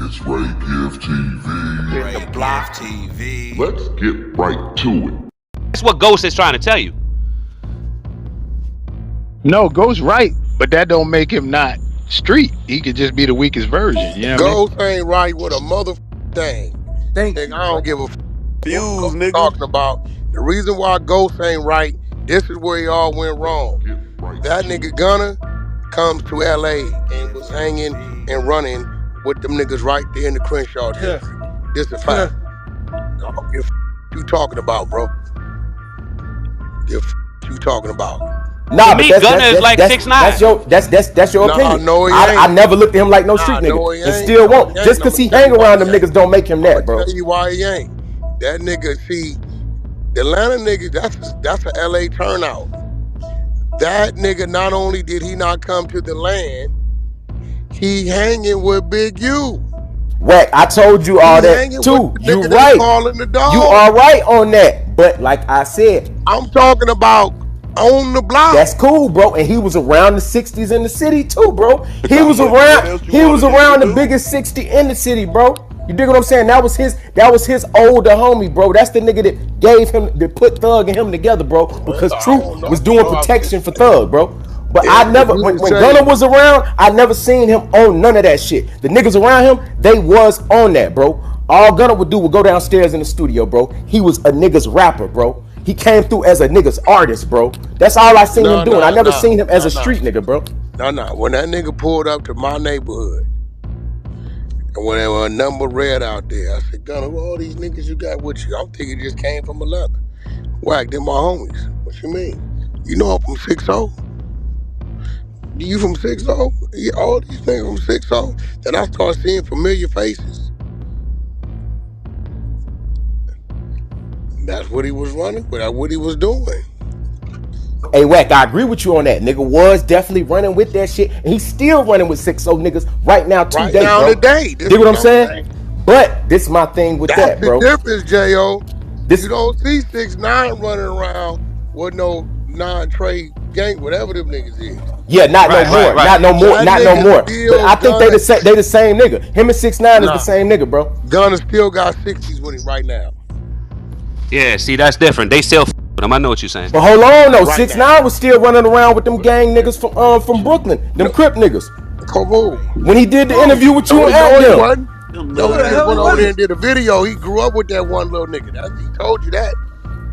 It's Ray Give TV. Ray Give TV. Let's get right to it. That's what Ghost is trying to tell you. No, Ghost right, but that don't make him not street. He could just be the weakest version. You know Ghost ain't right with a mother thing. Thank Nigga, you. I don't give a Views, nigga. talking about. The reason why Ghost ain't right, this is where y'all went wrong. That nigga Gunna comes to LA and was hanging and running with them niggas right there in the Crenshaw district. This is a fact. I don't give a you talking about, bro. Give you talking about. Nah, but Gunna is like 6'9". That's your opinion. No, I never looked at him like no street nigga. And still won't. Just cause he hang around them niggas don't make him that, bro. I'll tell you why he ain't. That nigga, see, the Atlanta nigga, that's a LA turnout. That nigga, not only did he not come to the land, he hanging with Big U. Wack, I told you all that too. You right. You are right on that. But like I said, I'm talking about on the block. that's cool, bro. And he was around the 60s in the city too, bro. He was around the biggest 60 in the city, bro. You dig what I'm saying? That was his older homie, bro. That's the nigga that gave him, that put Thug and him together, bro. Because Truth was doing protection for Thug, bro. But I never, when Gunna was around, I never seen him on none of that shit. The niggas around him, they was on that, bro. All Gunna would do was go downstairs in the studio, bro. He was a nigga's rapper, bro. He came through as a nigga's artist, bro. That's all I seen him doing. I never seen him as a street nigga, bro. No. When that nigga pulled up to my neighborhood, and when there were a number red out there, I said, Gunna, who all these niggas you got with you? I'm thinking it just came from Atlanta. Wack, they're my homies. What you mean? You know I'm from 6-0? You from 6-0? Yeah, all these niggas from 6-0. Then I started seeing familiar faces. That's what he was running with. That's what he was doing. Hey, Wack, I agree with you on that. Nigga was definitely running with that shit. And he's still running with 6-0 niggas right now today, right now bro. today. You what I'm saying? But this is my thing with that, bro. That's the difference, J.O. You don't see 6ix9ine running around with no non-trade gang, whatever them niggas is. Yeah, not no more. Not no more. But I think they the same nigga. Him and 6ix9ine is the same nigga, bro. Gunna still got 60s with him right now. Yeah, see, that's different. They still with him. I know what you're saying. But hold on, though. 6ix9ine was still running around with them gang niggas from Brooklyn, them Crip niggas. Come on. When he did the interview with you and Adam. No, nigga went over there and did a video. He grew up with that one little nigga. He told you that.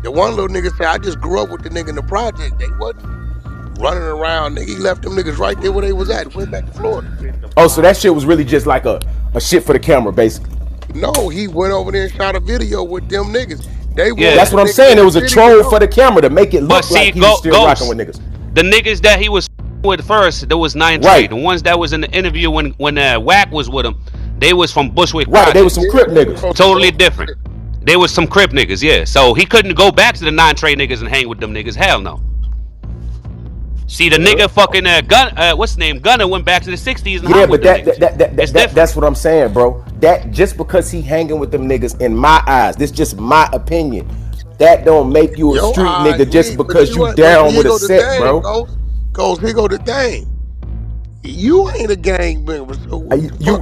The one little nigga said, I just grew up with the nigga in the project. They wasn't running around. He left them niggas right there where they was at. Went back to Florida. Oh, so that shit was really just like a shit for the camera, basically. No, he went over there and shot a video with them niggas. That's what I'm saying. It was a troll for the camera to make it look like he was still rocking with niggas. The niggas that he was with first, there was 9 right. The ones that was in the interview when Wack was with him, they was from Bushwick. Right, Project. they was some Crip niggas. Totally different. They was some Crip niggas, yeah. So he couldn't go back to the 9-trade niggas and hang with them niggas. Hell no. See, the nigga fucking Gunna, what's his name? Gunna went back to the 60s and hung with them niggas. That's what I'm saying, bro. That just because he hanging with them niggas, in my eyes, this just my opinion. That don't make you a street nigga just because you down with a set, bro. Cause here go the thing. You ain't a gang member. So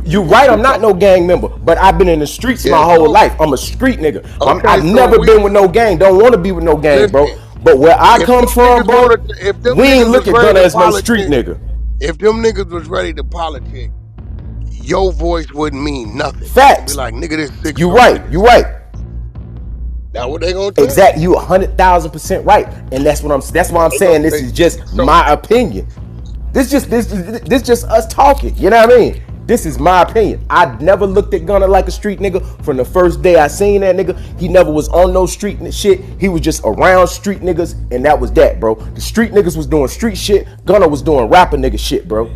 you right, I'm not no gang member, but I've been in the streets my whole life. I'm a street nigga. Okay, I've never been with no gang. Don't want to be with no gang, bro. But where I come from, bro, we ain't look at Gunna as no street nigga. If them niggas was ready to politic, your voice wouldn't mean nothing. Facts. Be like, nigga, this 6. You right. That's what they gonna do. Exactly. You 100,000% right. And that's why I'm saying this is just my opinion. This just us talking. You know what I mean? This is my opinion. I never looked at Gunna like a street nigga from the first day I seen that nigga. He never was on no street shit. He was just around street niggas, and that was that, bro. The street niggas was doing street shit. Gunna was doing rapper nigga shit, bro.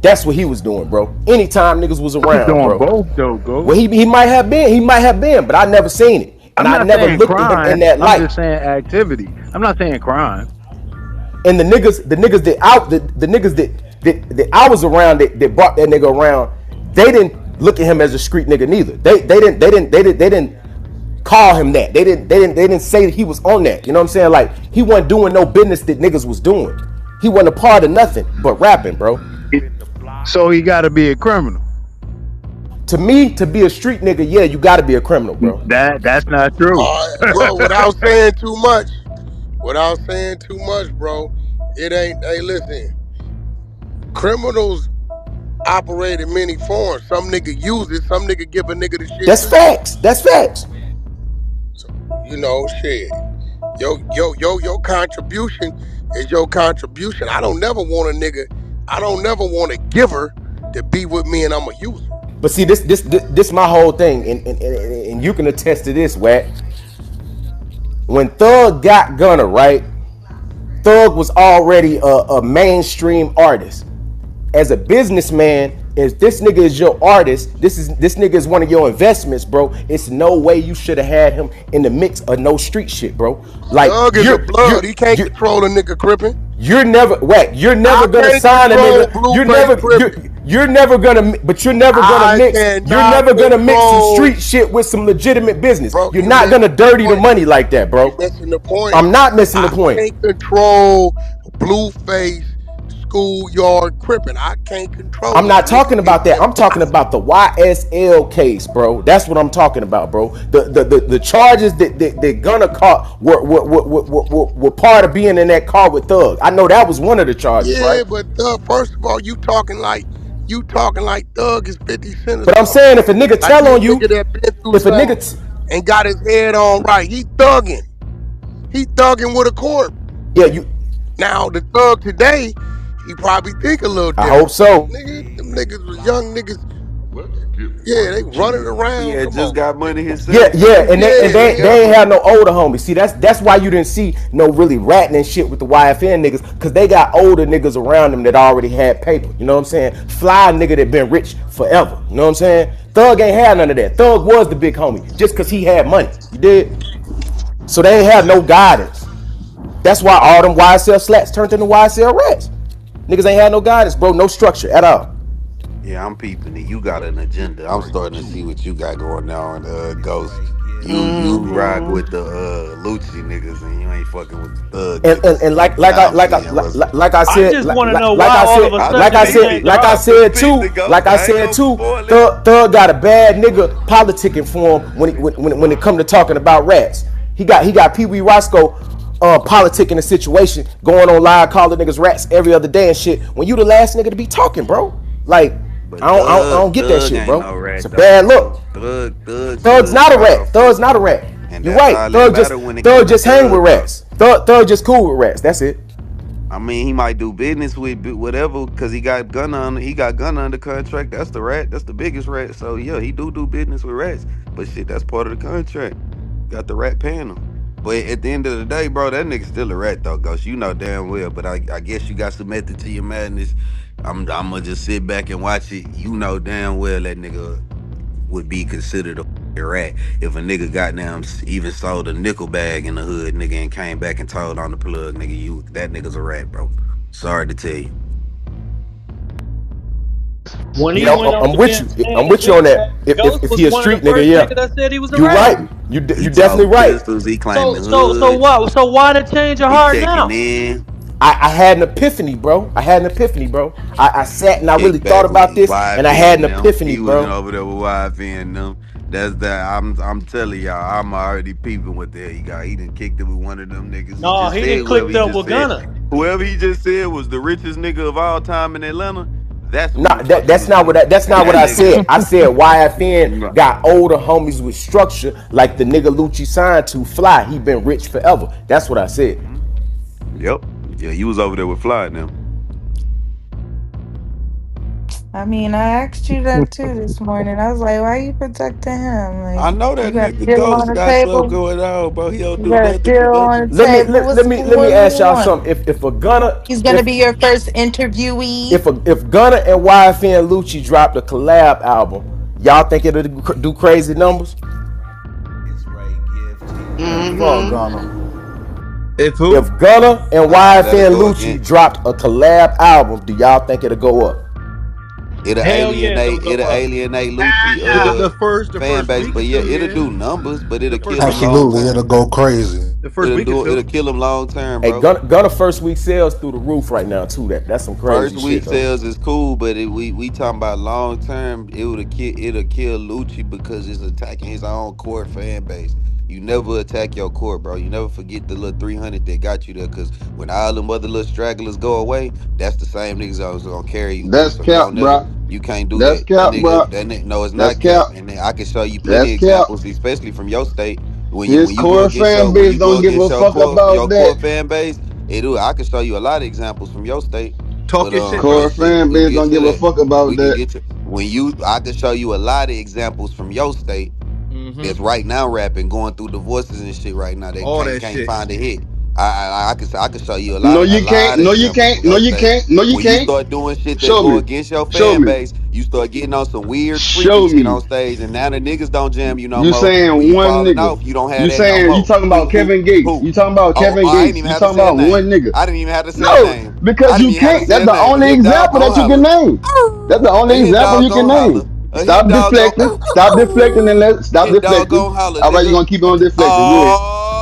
That's what he was doing, bro. Anytime niggas was around, bro. Both though, go. Well, he might have been, but I never seen it. And I never looked at him in that light. I'm just saying activity. I'm not saying crime. And the niggas that I was around that brought that nigga around, they didn't look at him as a street nigga neither. They didn't call him that. They didn't say that he was on that. You know what I'm saying? Like, he wasn't doing no business that niggas was doing. He wasn't a part of nothing but rapping, bro. So he got to be a criminal. to me, to be a street nigga, yeah, you got to be a criminal, bro. That's not true. Bro, without saying too much, bro, it ain't. Hey, listen, criminals operate in many forms. Some nigga use it. Some nigga give a nigga the shit. That's facts. That's facts. So, you know, shit. Your contribution is your contribution. I don't never want a giver to be with me and I'm a user. But see, this my whole thing, and you can attest to this, Wack. When Thug got Gunna, right? Thug was already a mainstream artist. As a businessman, if this nigga is your artist, this nigga is one of your investments, bro. It's no way you should have had him in the mix of no street shit, bro. Like, Thug is a blood. He can't control a nigga crippin'. You're never Wack. You're never gonna sign a nigga. You're never gonna mix. You're never gonna mix some street shit with some legitimate business. Bro, you're not gonna dirty the money like that, bro. You're missing the point. I'm not missing the point. I can't control Blueface schoolyard crippin'. I can't control. I'm not talking about that. I'm talking about the YSL case, bro. That's what I'm talking about, bro. The charges that Gunna caught were part of being in that car with Thug. I know that was one of the charges, right? Yeah, but Thug, first of all, you talking like Thug is 50 Cent. But I'm saying, if a nigga tell on you, if a nigga and got his head on right, he thugging with a corp. Yeah, you. Now the Thug today, he probably think a little different. I hope so. Nigga, them niggas was young niggas. Yeah, they running around. Yeah, just got money himself. Yeah, and they ain't have no older homies. See, that's why you didn't see no really ratting and shit with the YFN niggas, because they got older niggas around them that already had paper. You know what I'm saying? Fly nigga that been rich forever. You know what I'm saying? Thug ain't had none of that. Thug was the big homie just because he had money. You did? So they ain't have no guidance. That's why all them YSL slats turned into YSL rats. Niggas ain't had no guidance, bro. No structure at all. Yeah, I'm peeping it. You got an agenda. I'm starting to see what you got going on, Ghost. You rock with the Lucci niggas and you ain't fucking with the Thug. And like I said, I just want to know why all of a sudden like I said too, Thug got a bad nigga politicking for him when it come to talking about rats. He got Pee Wee Roscoe politicking the situation, going on live calling niggas rats every other day and shit. When you the last nigga to be talking, bro. Like, I don't get that shit, bro. It's a bad look. Thug's not a rat. Thug's not a rat. You're right. Thug just hang with rats. Thug just cool with rats. That's it. I mean, he might do business with whatever because he got Gunna under contract. That's the rat. That's the biggest rat. So yeah, he do business with rats. But shit, that's part of the contract. Got the rat paying him. But at the end of the day, bro, that nigga still a rat though, Ghost. You know damn well. But I guess you got some method to your madness. I'm gonna just sit back and watch it. You know damn well that nigga would be considered a rat if a nigga goddamn even sold a nickel bag in the hood, nigga, and came back and told on the plug, nigga, that nigga's a rat, bro. Sorry to tell you. When he I'm with you. I'm with you on that. If he a street nigga, yeah. That said he was a you rat. right. You definitely right. So why the change of heart now? I had an epiphany, bro. I sat and I really thought about this, and I had an epiphany, bro. He over there with YFN and them. That's that. I'm telling y'all, I'm already peeping what the hell he got. He done kicked it with one of them niggas. No, he didn't click up with Gunna. Whoever he just said was the richest nigga of all time in Atlanta. That's not what I said. I said YFN got older homies with structure, like the nigga Lucci signed to Fly. He been rich forever. That's what I said. Yep. Yeah, you was over there with Fly now. I mean, I asked you that too this morning. I was like, why you protecting him? Like, I know that nigga Ghost got stuff going on, bro. He don't do nothing. Let me ask y'all something. If a Gunna, he's gonna be your first interviewee. If Gunna and YFN Lucci dropped a collab album, y'all think it'll do crazy numbers? Fuck Gunna. If Gunna and YFN Lucci dropped a collab album, do y'all think it'll go up? It'll alienate Lucci the first fan base, but yeah, it'll do numbers, but it'll kill. Absolutely, it'll go crazy. The first week or It'll two. kill him long term, Hey, bro. Gunna first week sales through the roof right now too. That's some First crazy week shit though. sales is cool, but we talking about long term. It'll kill Lucci because it's attacking his own core fan base. You never attack your core, bro. You never forget the little 300 that got you there. Cause when all them other little stragglers go away, that's the same niggas that was gonna carry you through. That's So you cap, don't never, bro. you can't do That's that. That cap, nigga, bro. that nigga, no, it's That's not cap. cap. And then I can show you plenty That's cap. examples, especially from your state. His core fan When base you go don't give a against fuck about your core that. fan base, I can show you a lot of examples from your state. Talk your shit, Core But bro. shit, fan we can base get don't to give a that. fuck about We can that. get to I can show you a lot of examples from your state Mm-hmm. that's right now rapping, going through divorces and shit right now. They All that can't shit. find a hit. I can show you No, a you can't. lot of No, you examples can't. from No, your you state. can't. No, you When you can't. start doing shit that Show go me. against your Show fan me. base, you start getting on some weird freaky Show shit me. on stage, and now the niggas don't jam you no You more. When saying you one falling nigga. off, you don't have You that no saying you more. talking about Kevin Gates. Who? You talking about Oh, Kevin I ain't Gates. even You have to talking say a about one name. nigga. I didn't even have to say a No, name. I because didn't you even have to can't. say That's a the name. A only hit dog example gon' that you can holler. name. That's the A only hit example dog you can gon' name. holler. A hit Stop dog gon' deflecting. Stop deflecting and let stop hit dog deflecting. gon' holler, All right, you're nigga. gonna keep on deflecting. Go ahead.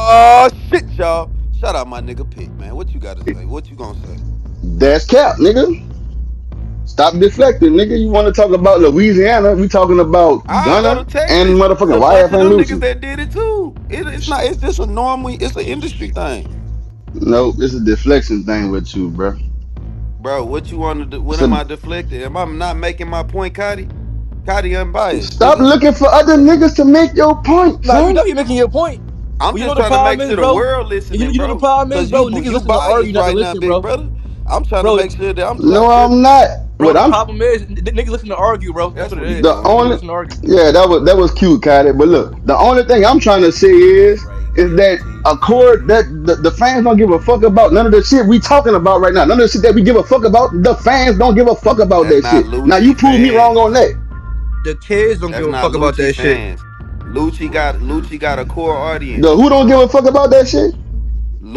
Oh shit, y'all. Shout out my nigga Pitt, man. What you gotta say? What you gonna say? That's cap, nigga. Stop deflecting, nigga. You want to talk about Louisiana? We talking about I go Gunna to and Texas. It's motherfucking a bunch YF of and them niggas Lucci. that did it too. It's not. It's just a normal. It's an industry thing, No, this is a deflection thing with you, bro. bro. What you want to do? What am So I deflecting? Am I not making my point, Cotty? Cotty unbiased, stop nigga. looking for other niggas to make your point, Nah, you son. know you're making your point. I'm But you know just the trying to make problem is, sure the bro. world You, listening, you know the bro. problem is, Cause bro. Niggas you listen to argue, biased not to right now, listen, big bro. brother. I'm trying to Bro, make sure that I'm No, like sure. I'm not. bro. What The I'm problem is, niggas listen to argue, bro. That's That's what it what he is. the doing. Niggas only listen to argue. yeah, that was cute, Kylie. But look, the only thing I'm trying to say is that accord that the fans don't give a fuck about none of the shit we talking about right now. None of the shit that we give a fuck about, the fans don't give a fuck about That's that not shit. Now you Lucci prove me wrong on fans. that. The kids don't give That's a not fuck about Lucci that shit. fans. Lucci got a core The audience. who don't give a fuck about that shit?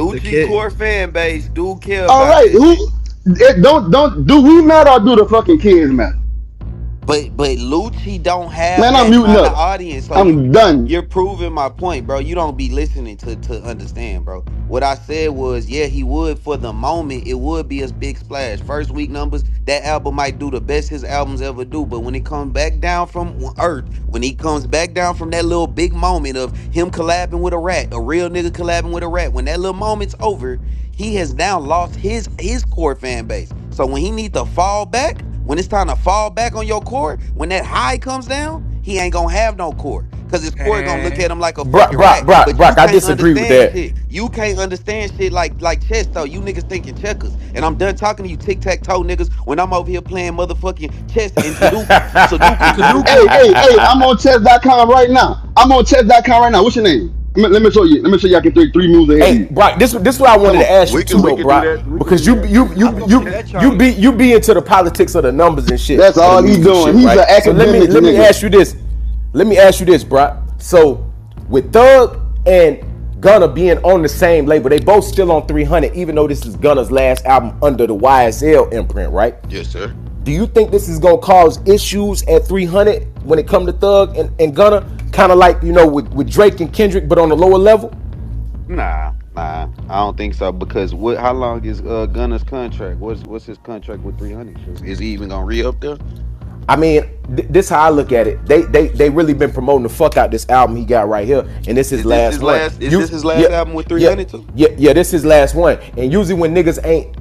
The Lucci kid. core fan base do care All about right, that who shit. it don't do we matter or do the fucking kids matter? But Lucci don't have Man, I'm that muting kind of up. audience. So I'm done. you're proving my point, bro. You don't be listening to understand, bro. What I said was, yeah, he would for the moment. It would be a big splash. First week numbers, that album might do the best his albums ever do. But when it comes back down from Earth, when he comes back down from that little big moment of him collabing with a rat, a real nigga collabing with a rat, when that little moment's over, he has now lost his core fan base. So when he need to fall back, when it's time to fall back on your core, when that high comes down, he ain't gonna have no core. Cause his core gonna look And at him like a Brock, fucking Brock, rat. Brock, But you Brock. I can't disagree with understand that. shit. You can't understand shit like chess though. You niggas thinking checkers. And I'm done talking to you tic-tac-toe niggas when I'm over here playing motherfucking chess and Sudoku. Sudoku, Sudoku. Hey, Sudoku. hey, hey, I'm on chess.com right now. I'm on chess.com right now. What's your name? Let me show you. Let me show you I can three moves ahead of Hey, you. Brock, this what I wanted Come to on. ask you We too, can we though, can do Brock, that. We can because do that too. I'm gonna beat that Charlie. you be into the politics of the numbers and shit That's of the all he music doing. shit, He's an right? So academic let me nigga. ask you this. Let me ask you this, Brock. So with Thug and Gunna being on the same label, they both still on 300, even though this is Gunna's last album under the YSL imprint, right? Yes, sir. Do you think this is gonna cause issues at 300 when it come to Thug and Gunna? Kind of like, with Drake and Kendrick, but on a lower level? Nah. I don't think so because what? How long is Gunna's contract? What's his contract with 300? Is he even gonna re up there? I mean, this how I look at it. They really been promoting the fuck out this album he got right here, and this is his last one. Is this his last Yeah, album with yeah, 300 too? yeah. This is his last one. And usually when niggas ain't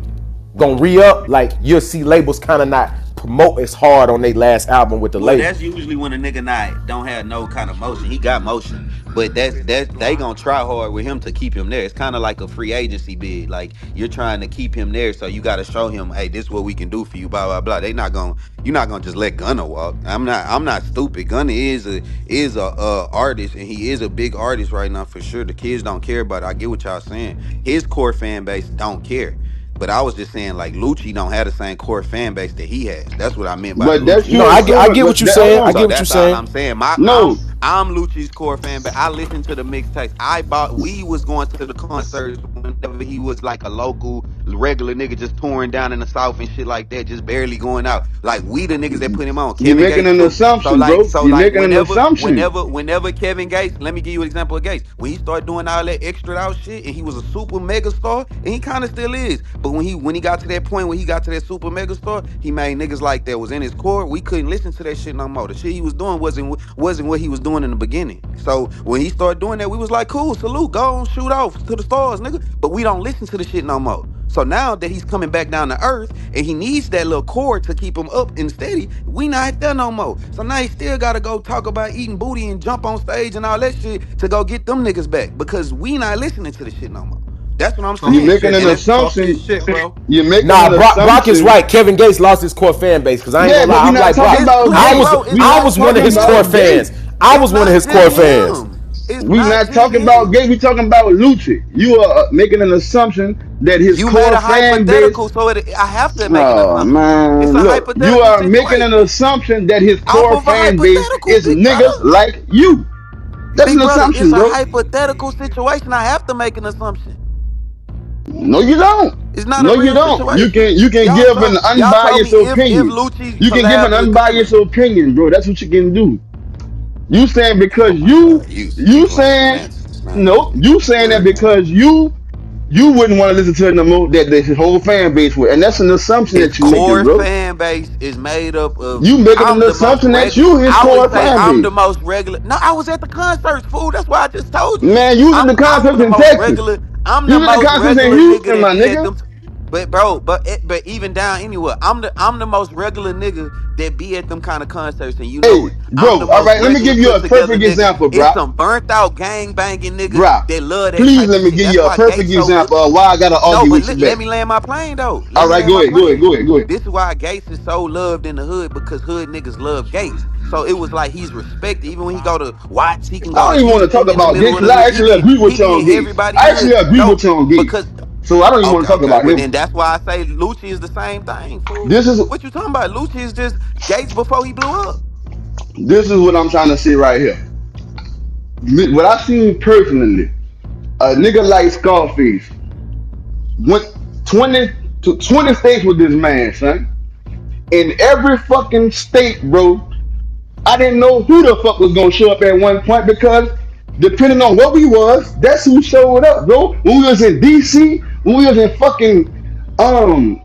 gonna re up, like you'll see labels kind of not promote as hard on their last album with the Well, label. that's usually when a nigga not don't have no kind of motion. He got motion, but that's they gonna try hard with him to keep him there. It's kind of like a free agency bid. Like you're trying to keep him there, so you got to show him, hey, this is what we can do for you. Blah blah blah. They not gonna You're not gonna just let Gunna walk. I'm not stupid. Gunna is a artist, and he is a big artist right now for sure. The kids don't care about it. I get what y'all saying. His core fan base don't care. But I was just saying, like, Lucci don't have the same core fan base that he has. That's what I meant by the But that's Lucci No, you I core. get, I assuming. get But what you're that, hold saying. I on. get So what you're that's all saying. I'm saying. No, I'm Lucci's core fan, but I listened to the mixtapes. We was going to the concerts whenever he was like a local regular nigga just touring down in the South and shit like that, just barely going out. Like we the niggas that put him on. You're Kevin making Gates an too. So assumption, like bro. so You're like making an whenever assumption. whenever whenever Kevin Gates, let me give you an example of Gates. When he started doing all that extra out shit and he was a super mega star, and he kind of still is. But when he got to that point where he got to that super mega star, he made niggas like that was in his core. We couldn't listen to that shit no more. The shit he was doing wasn't what he was doing in the beginning. So when he started doing that, we was like, cool, salute, go on, shoot off to the stars, nigga. But we don't listen to the shit no more. So now that he's coming back down to earth and he needs that little cord to keep him up and steady, we not there no more. So now he still gotta go talk about eating booty and jump on stage and all that shit to go get them niggas back because we not listening to the shit no more. That's what I'm You're saying. making an And that's Talk your assumption. shit, bro. You're making Nah, an Brock is assumption. right. Kevin Gates lost his core fan base because I ain't Yeah, gonna but lie. we're I'm not like talking Brock. it's about plenty, I was Gates. bro. It's We're I not not was one of just talking his about core him. fans. Gates. I It's was one of not his just core fans. him. It's We not not just talking about Gates. him. We talking about Lucci. You are making an assumption that his You made core a fan base. hypothetical, so I have to make an Oh assumption. It's man, a look, you hypothetical are making an situation. assumption that his Off core of a fan base hypothetical, is big brother. niggas like you. That's an Big brother, it's assumption, a bro. hypothetical situation. I have to make an assumption. No, you don't. It's not a No, you real don't. situation. You can give an Y'all told unbiased me if opinion. Lucci You can give an collabed with unbiased Gunna. opinion, bro. That's what you can do. You saying Oh because my God, you you playing saying semantics, man. no, you For saying that real. because you wouldn't want to listen to it no more that his whole fan base would, and that's an assumption His that you're making, core bro. fan base is made up of You making an I'm the most assumption that regular. you his I would core say fan I'm the base. most regular. No, I was at the concerts, fool. That's why I just told you. Man, you was at the I'm concerts the in most Texas. regular. I'm You the was at the most concerts in regular nigga Houston, that my be at nigga. them. But bro, but even down anywhere, I'm the most regular nigga that be at them kind of concerts, and you know Hey, it. I'm the bro, all most right, let me regular, give you put a together perfect nigga. example, It's bro. some burnt out gang banging niggas Bro, that love that please type let of me shit. give That's you a why perfect Gates so good. example of why I gotta No, argue but with you let back. me land my plane though. Let All me right, land go my ahead, go ahead, plane. go ahead, go ahead. This is why Gates is so loved in the hood because hood niggas love Gates. So it was like he's respected. Even when he go to Watts, he can I go to don't even want to talk Houston in the about middle Gates of because the I hood. actually agree with He you on get Gates. everybody I in the actually hood. agree with No, you on Gates. because So I don't even want okay, to talk okay. about Well him. then that's why I say Lucci is the same thing, fool. This is What you talking about? Lucci is just Gates before he blew up. this is what I'm trying to say right here. What I seen personally, a nigga like Scarface went 20 to 20 states with this man, son. In every fucking state, bro, I didn't know who the fuck was gonna show up at one point because depending on what we was, that's who showed up, bro. When we was in DC, when we was in fucking um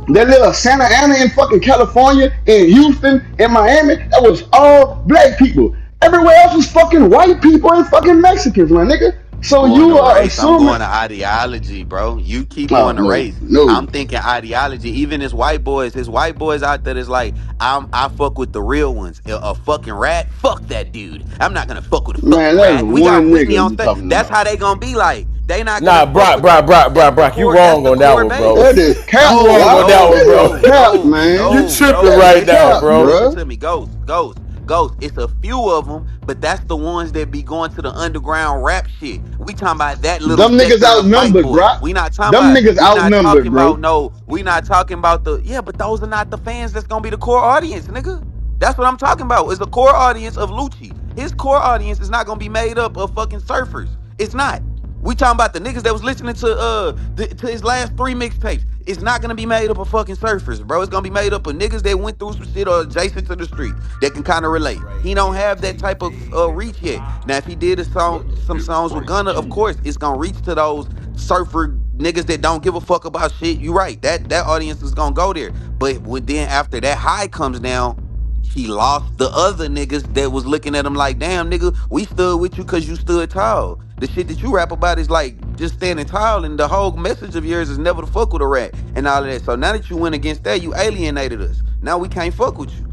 that little Santa Ana in fucking California, in Houston, in Miami, that was all black people. Everywhere else was fucking white people and fucking Mexicans, my nigga. So Going you to are race. I'm assuming. going to ideology, bro. You keep Oh going to no, race. no. I'm thinking ideology. Even his white boys out there that's like, I fuck with the real ones. A fucking rat, fuck that dude. I'm not gonna fuck with a Man, fucking that's rat. We got one Whitney nigga on you stage. talking That's about. how they gonna be like. They not gonna Nah, fuck Brock, with the. Brock, Brock, That's Brock, the Brock. You core. That's wrong the on that core one, bro. base. That is cap, You No, wrong on Rock. that no, one, That is bro. no, cap, no, You man. no, tripping That no. is right Listen now, to cap, me. bro. Listen bruh. to me. Ghost. It's a few of them, but that's the ones that be going to the underground rap shit. We talking about that little Them niggas sector of white outnumbered, boys. bro. We not talking Them about. niggas We not outnumbered, talking bro. about no. We not talking about the. Yeah, but those are not the fans. That's gonna be the core audience, nigga. That's what I'm talking about. Is the core audience of Lucci. His core audience is not gonna be made up of fucking surfers. It's not. We talking about the niggas that was listening to to his last three mixtapes. It's not gonna be made up of fucking surfers, bro. It's gonna be made up of niggas that went through some shit or adjacent to the street that can kind of relate. He don't have that type of reach yet. Now, if he did some Get songs with right Gunna, to of it. course, it's gonna reach to those surfer niggas that don't give a fuck about shit. You right. That audience is gonna go there. But then after that high comes down, he lost the other niggas that was looking at him like, damn, nigga, we stood with you because you stood tall. The shit that you rap about is like just standing tall, and the whole message of yours is never to fuck with a rat and all of that. So now that you went against that, you alienated us. Now we can't fuck with you.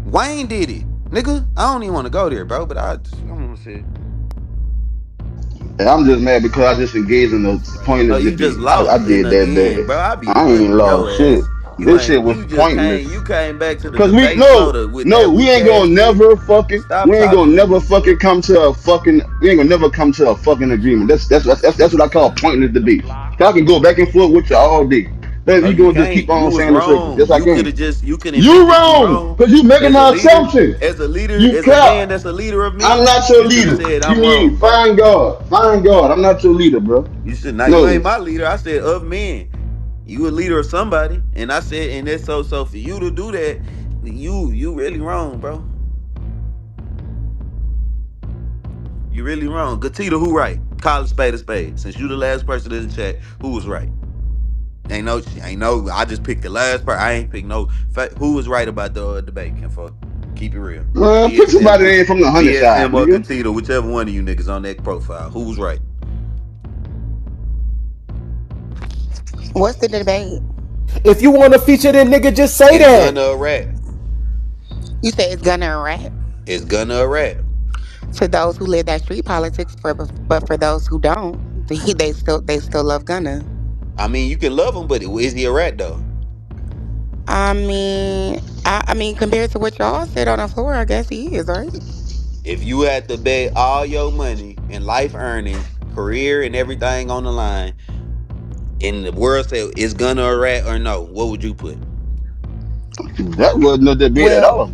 Wayne did it, nigga. I don't even want to go there, bro, but I don't want to say. And I'm just mad because I just engaged in the Oh, pointless you just debate. I lost in did that again, bad. bro. I be I ain't fucking lost your shit. ass. This shit was You just pointless. came back to the Cause we debate flow no with no that we weak ain't ass gonna shit. never fucking Stop we ain't gonna talking to never me, fucking fool. come to a fucking we ain't gonna never come to a fucking agreement. That's what I call pointless debate. I can go back and forth with you all day. That No, you you gonna just keep can't. You on was saying the circles. wrong. Yes, I You could can. have just you can admit You that you wrong, wrong. cause you making As a an leader, assumption. You as a man cap. that's a leader of I'm men, not your you should have leader. said You I'm need wrong, bro. find God. Find God. I'm not your leader, bro. You should not. You ain't No. my leader. I said of men. You a leader of somebody, and I said, and that's so for you to do that, you really wrong, bro. You really wrong. Gatita, who right? Call a spade a spade. Since you the last person in the chat, who was right? Ain't no. I just picked the last part. I ain't picked no. Who was right about the debate? Kinfolk, keep it real. Pick somebody that ain't from the hundred side, BSM or nigga. Gatita, whichever one of you niggas on that profile. Who was right? What's the debate? If you want to feature that nigga, just say Is that. Gunna a rat? You say it's Gunna a rat? Is Gunna a rat? To those who live that street politics, but for those who don't, they still love Gunna. I mean, you can love him, but is he a rat though? I mean, compared to what y'all said on the floor, I guess he is, right? If you had to bet all your money and life earnings, career, and everything on the line, and the world said is Gunna a rat or no, what would you put? That wasn't no debate at Well, all.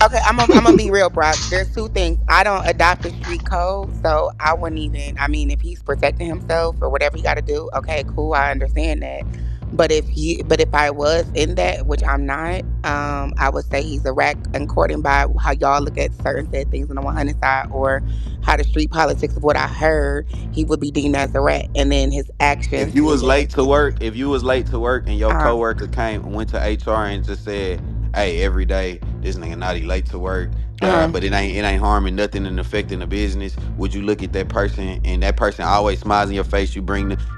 okay, I'm gonna be real, Brock. There's two things. I don't adopt the street code, so I wouldn't even. I mean, if he's protecting himself or whatever he got to do, okay, cool, I understand that. But if I was in that, which I'm not, I would say he's a rat, according by how y'all look at certain said things on the 100 side, or how the street politics of what I heard, he would be deemed as a rat, and then his actions, and then If you was late to work and your uh, coworker came and went to HR and just said, "Hey, every day this nigga naughty late to work," uh, but it ain't harming nothing and affecting the business, would you look at that person and that person always smiles in your face?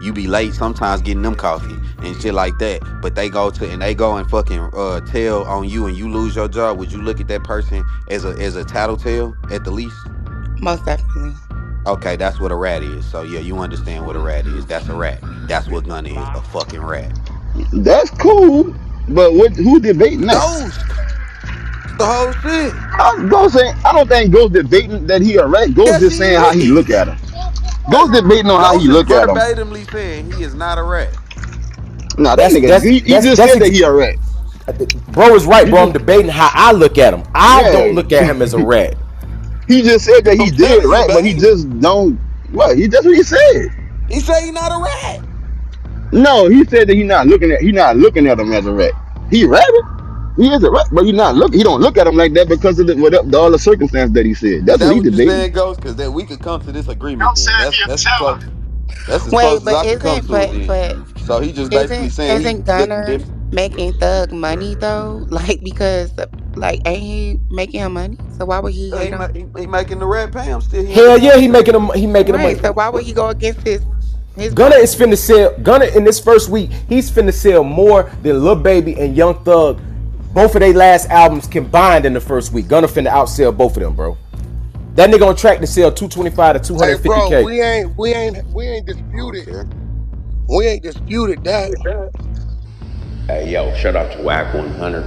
You be late sometimes getting them coffee and shit like that, but they go and fucking tell on you and you lose your job. Would you look at that person as a tattletale at the least? most definitely. Okay, that's what a rat is. So yeah, you understand what a rat is. That's a rat. That's what Gunna is. A fucking rat. That's cool, but who debating that? Ghost. It's the whole shit. Ghost saying I don't think Ghost debating that he a rat. Ghost Yes, just he saying how he look is. at him. Ghost debating on how he Ghost is look at him. verbatimly saying he is not a rat. Nah, that That's nigga, that's he that's just that's said that ex- he a rat. bro is right, He bro. I'm just, debating how I look at him. I don't yeah. look at him as a rat. He just said that I'm he did telling you, rat, but he babe. just don't. What? That's what he said. He say he not a rat. No, he said that he not looking at him as a rat. He ratted. He is a rat, but he don't look at him like that because of all the circumstance that he said. Is That's what that he what you debating. saying, Ghost? Because then we could come to this agreement. Then that's as Wait, close as but I could come isn't to it. but Then. but So he just basically isn't saying he isn't looking Gunner different. making Thug money though? Like, because like, ain't he making him money? So why would he Yeah, hate on? he making the rat pay. I'm still he in the Hell yeah, contract. he making the money. Right. So why would he go against his Gunna is partner? finna sell. Gunna in this first week, he's finna sell more than Lil Baby and Young Thug. Both of their last albums combined in the first week. Gunna finna outsell both of them, bro. That nigga on track to sell 225 to Hey, bro, 250K. we ain't I don't disputed. care. We ain't disputed that. Hey, yo, shout out to Wack 100.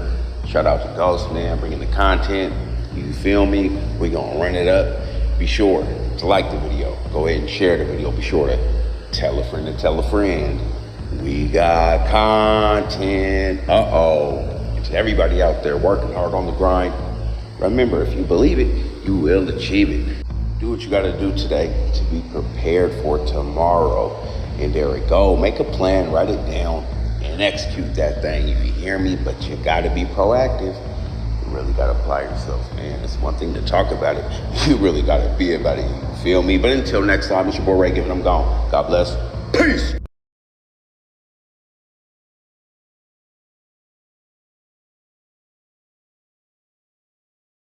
Shout out to Ghost, man, bringing the content. You feel me? We gonna run it up. Be sure to like the video. Go ahead and share the video. Be sure to tell a friend to tell a friend. We got content. And to everybody out there working hard on the grind, remember, if you believe it, you will achieve it. Do what you gotta do today to be prepared for tomorrow. And there we go. Make a plan, write it down, and execute that thing. You hear me? But you gotta be proactive. You really gotta apply yourself, man. It's one thing to talk about it. You really gotta be about it. You feel me? But until next time, it's your boy Ray giving them gone. God bless. Peace.